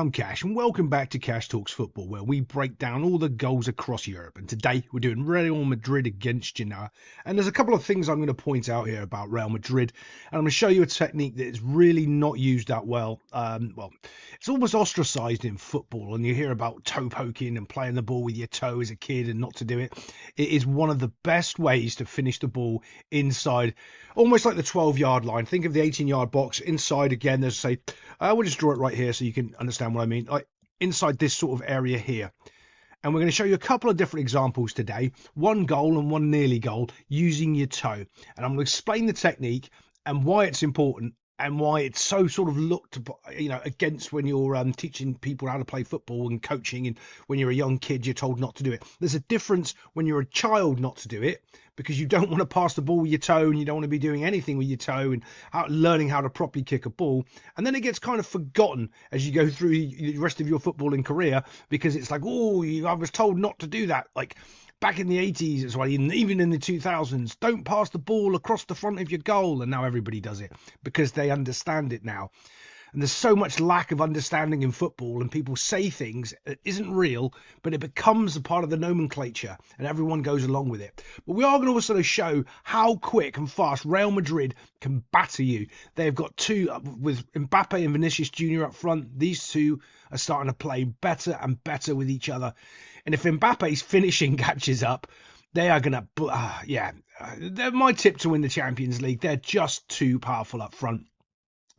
I'm Cash, and welcome back to Cash Talks Football, where we break down all the goals across Europe. And today we're doing Real Madrid against Girona. And there's a couple of things I'm going to point out here about Real Madrid, and I'm going to show you a technique that is really not used that well. It's almost ostracized in football, and you hear about toe poking and playing the ball with your toe as a kid and not to do it. It is one of the best ways to finish the ball inside, almost like the 12-yard line. Think of the 18-yard box inside again. There's we'll just draw it right here so you can understand what I mean. Like inside this sort of area here. And we're going to show you a couple of different examples today. One goal and one nearly goal using your toe. And I'm going to explain the technique and why it's important and why it's so sort of looked, against when you're teaching people how to play football and coaching. And when you're a young kid, you're told not to do it. There's a difference when you're a child not to do it, because you don't want to pass the ball with your toe and you don't want to be doing anything with your toe and learning how to properly kick a ball. And then it gets kind of forgotten as you go through the rest of your footballing career, because it's like, I was told not to do that. Like back in the 80s as well, even in the 2000s, don't pass the ball across the front of your goal. And now everybody does it because they understand it now. And there's so much lack of understanding in football, and people say things that isn't real, but it becomes a part of the nomenclature and everyone goes along with it. But we are going to also show how quick and fast Real Madrid can batter you. They've got two, with Mbappe and Vinicius Jr. up front. These two are starting to play better and better with each other. And if Mbappe's finishing catches up, they are going to, they're my tip to win the Champions League. They're just too powerful up front.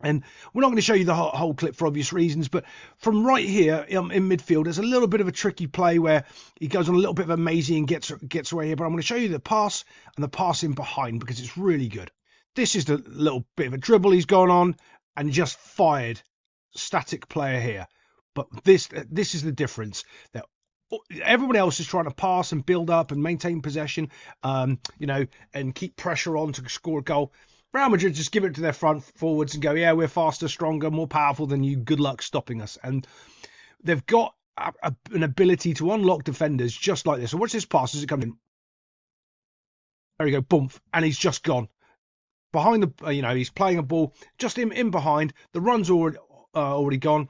And we're not going to show you the whole clip for obvious reasons, but from right here in midfield, there's a little bit of a tricky play where he goes on a little bit of a mazy and gets away here. But I'm going to show you the pass and the pass in behind because it's really good. This is the little bit of a dribble he's gone on and just fired. Static player here. But this is the difference. That everyone else is trying to pass and build up and maintain possession, and keep pressure on to score a goal. Real Madrid just give it to their front forwards and go, yeah, we're faster, stronger, more powerful than you. Good luck stopping us. And they've got an ability to unlock defenders just like this. So watch this pass as it comes in. There we go, boom, and he's just gone. Behind the, he's playing a ball just in behind. The run's already gone.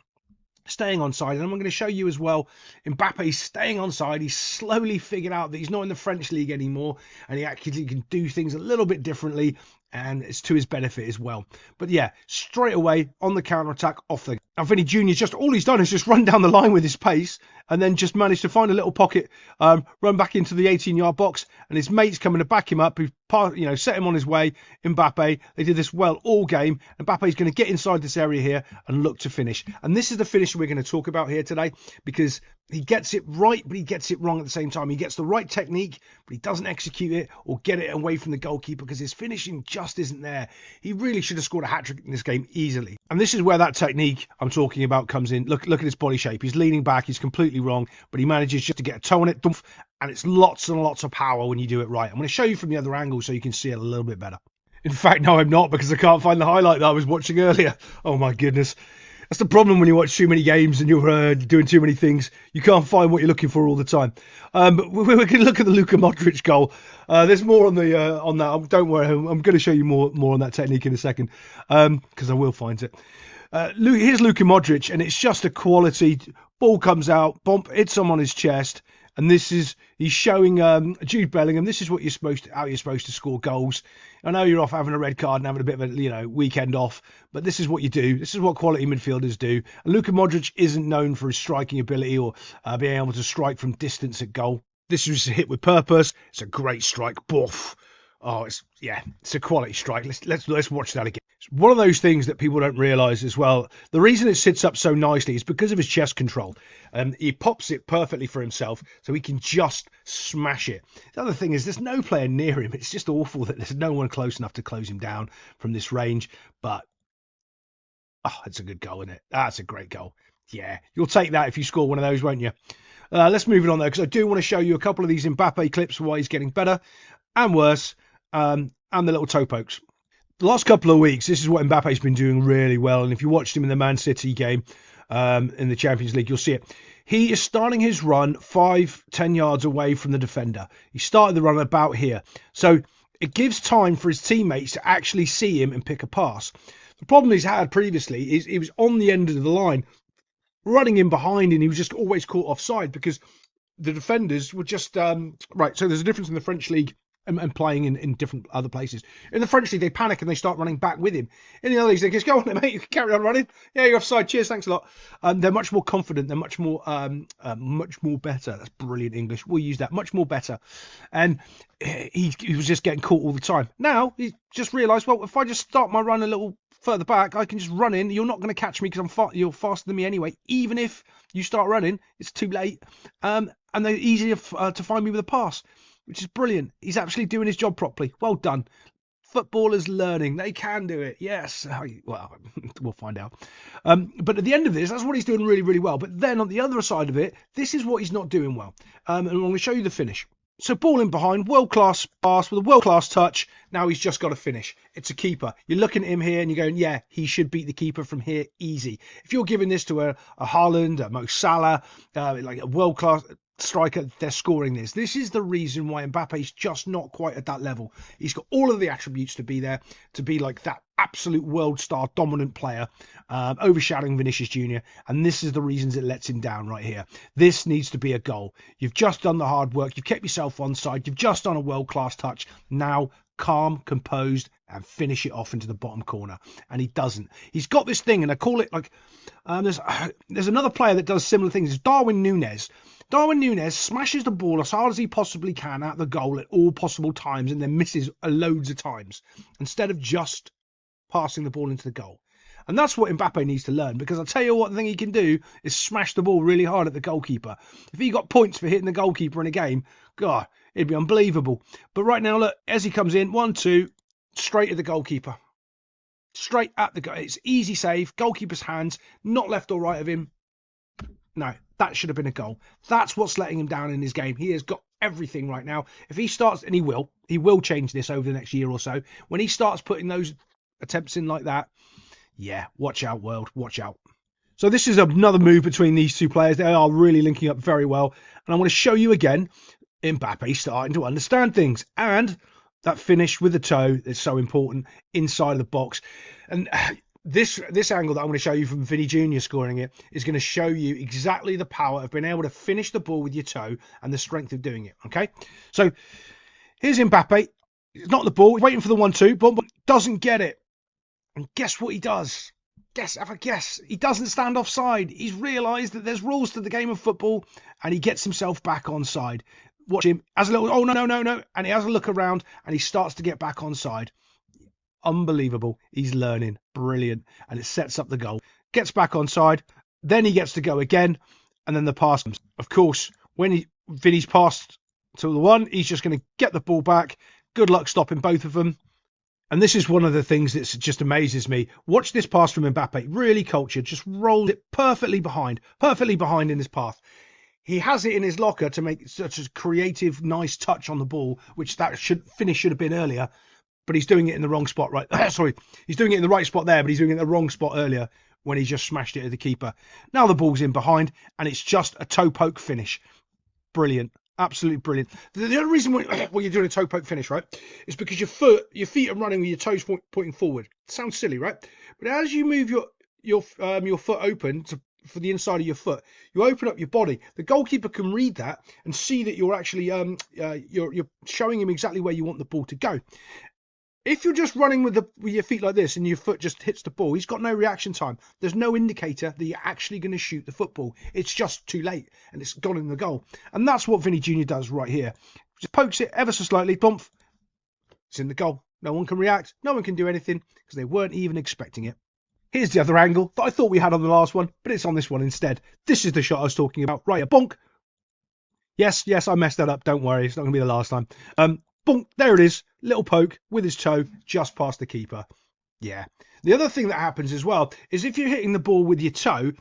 Staying on side, and I'm going to show you as well, Mbappe's staying on side. He's slowly figured out that he's not in the French league anymore, and he actually can do things a little bit differently, and it's to his benefit as well. But yeah, straight away on the counter-attack, off the... Now Vinny Jr., all he's done is just run down the line with his pace, and then just managed to find a little pocket, run back into the 18-yard box, and his mates coming to back him up, who set him on his way. Mbappe, they did this well all game. Mbappe's going to get inside this area here and look to finish. And this is the finish we're going to talk about here today, because he gets it right, but he gets it wrong at the same time. He gets the right technique, but he doesn't execute it or get it away from the goalkeeper because his finishing just isn't there. He really should have scored a hat-trick in this game easily. And this is where that technique I'm talking about comes in. Look at his body shape. He's leaning back. He's completely wrong, but he manages just to get a toe on it. And it's lots and lots of power when you do it right. I'm going to show you from the other angle so you can see it a little bit better. In fact, no, I'm not, because I can't find the highlight that I was watching earlier. Oh, my goodness. That's the problem when you watch too many games and you're doing too many things. You can't find what you're looking for all the time. But we can look at the Luka Modric goal. There's more on that. Don't worry, I'm going to show you more on that technique in a second, because I will find it. Here's Luka Modric, and it's just a quality. Ball comes out, bump, hits him on his chest. And he's showing Jude Bellingham, this is what how you're supposed to score goals. I know you're off having a red card and having a bit of a weekend off, but this is what you do. This is what quality midfielders do. And Luka Modric isn't known for his striking ability or being able to strike from distance at goal. This was a hit with purpose. It's a great strike. Boof. Oh, it's a quality strike. Let's watch that again. It's one of those things that people don't realise as well. The reason it sits up so nicely is because of his chest control. He pops it perfectly for himself, so he can just smash it. The other thing is there's no player near him. It's just awful that there's no one close enough to close him down from this range. But, it's a good goal, isn't it? That's a great goal. Yeah, you'll take that if you score one of those, won't you? Let's move it on, though, because I do want to show you a couple of these Mbappe clips for why he's getting better and worse, and the little toe pokes. The last couple of weeks, this is what Mbappe's been doing really well. And if you watched him in the Man City game in the Champions League, you'll see it. He is starting his run 5-10 yards away from the defender. He started the run about here. So it gives time for his teammates to actually see him and pick a pass. The problem he's had previously is he was on the end of the line running in behind, and he was just always caught offside because the defenders were just right. So there's a difference in the French league and playing in different other places. In the French league, they panic and they start running back with him. In the other leagues, they just go on there, mate. You can carry on running. Yeah, you're offside. Cheers, thanks a lot. They're much more confident. They're much more better. That's brilliant English. We'll use that. Much more better. And he was just getting caught all the time. Now he just realised, well, if I just start my run a little further back, I can just run in. You're not going to catch me because you're faster than me anyway. Even if you start running, it's too late. And they're easier to find me with a pass, which is brilliant. He's actually doing his job properly. Well done. Footballers learning. They can do it. Yes. Well, we'll find out. But at the end of this, that's what he's doing really, really well. But then on the other side of it, this is what he's not doing well. And I'm going to show you the finish. So ball in behind, world-class pass with a world-class touch. Now he's just got to finish. It's a keeper. You're looking at him here and you're going, yeah, he should beat the keeper from here easy. If you're giving this to a Haaland, a Mo Salah, like a world-class striker, they're scoring this. This is the reason why Mbappe's just not quite at that level. He's got all of the attributes to be there, to be like that absolute world star dominant player, overshadowing Vinicius Jr. And this is the reasons it lets him down right here. This needs to be a goal. You've just done the hard work. You've kept yourself onside. You've just done a world-class touch. Now calm, composed, and finish it off into the bottom corner. And he doesn't. He's got this thing, and I call it like there's another player that does similar things. It's Darwin Núñez. Darwin Núñez smashes the ball as hard as he possibly can at the goal at all possible times and then misses loads of times instead of just passing the ball into the goal. And that's what Mbappe needs to learn, because I'll tell you what, the thing he can do is smash the ball really hard at the goalkeeper. If he got points for hitting the goalkeeper in a game, God, it'd be unbelievable. But right now, look, as he comes in, 1-2, straight at the goalkeeper. Straight at the goal. It's easy save, goalkeeper's hands, not left or right of him. No, that should have been a goal. That's what's letting him down in his game. He has got everything right now. If he starts, and he will change this over the next year or so. When he starts putting those attempts in like that, yeah, watch out, world, watch out. So this is another move between these two players. They are really linking up very well. And I want to show you again, Mbappe starting to understand things. And that finish with the toe is so important inside of the box. And this angle that I'm going to show you from Vinny Jr. scoring it is going to show you exactly the power of being able to finish the ball with your toe and the strength of doing it. Okay, so here's Mbappe. He's not the ball. He's waiting for the 1-2, but doesn't get it. And guess what he does? Have a guess. He doesn't stand offside. He's realised that there's rules to the game of football, and he gets himself back onside. Watch him. Has a little, oh, no. And he has a look around, and he starts to get back onside. Unbelievable. He's learning. Brilliant. And it sets up the goal. Gets back onside. Then he gets to go again. And then the pass comes. Of course, when Vinny's passed to the one, he's just going to get the ball back. Good luck stopping both of them. And this is one of the things that just amazes me. Watch this pass from Mbappe. Really cultured. Just rolled it perfectly behind in his path. He has it in his locker to make such a creative, nice touch on the ball, which that should have been earlier. But he's doing it in the wrong spot, right? Sorry, he's doing it in the right spot there, but he's doing it in the wrong spot earlier when he just smashed it at the keeper. Now the ball's in behind, and it's just a toe poke finish. Brilliant. Absolutely brilliant. The other reason why you're doing a toe poke finish, right, is because your feet are running with your toes pointing forward. It sounds silly, right? But as you move your foot open for the inside of your foot, you open up your body. The goalkeeper can read that and see that you're actually you're showing him exactly where you want the ball to go. If you're just running with your feet like this and your foot just hits the ball, he's got no reaction time. There's no indicator that you're actually going to shoot the football. It's just too late and it's gone in the goal. And that's what Vinny Jr. does right here. Just pokes it ever so slightly, bump. It's in the goal. No one can react. No one can do anything because they weren't even expecting it. Here's the other angle that I thought we had on the last one, but it's on this one instead. This is the shot I was talking about. Right, a bonk. Yes, I messed that up. Don't worry. It's not going to be the last time. Boom, there it is. Little poke with his toe just past the keeper. Yeah. The other thing that happens as well is if you're hitting the ball with your toe,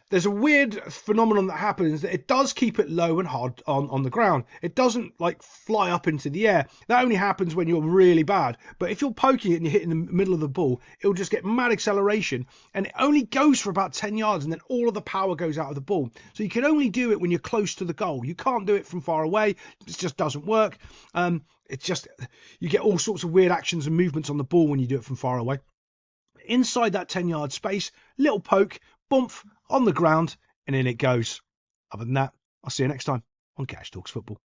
there's a weird phenomenon that happens that it does keep it low and hard on the ground. It doesn't like fly up into the air. That only happens when you're really bad. But if you're poking it and you're hitting the middle of the ball, it'll just get mad acceleration. And it only goes for about 10 yards and then all of the power goes out of the ball. So you can only do it when you're close to the goal. You can't do it from far away. It just doesn't work. It's just, you get all sorts of weird actions and movements on the ball when you do it from far away. Inside that 10-yard space, little poke, bump on the ground, and in it goes. Other than that, I'll see you next time on Cash Talks Football.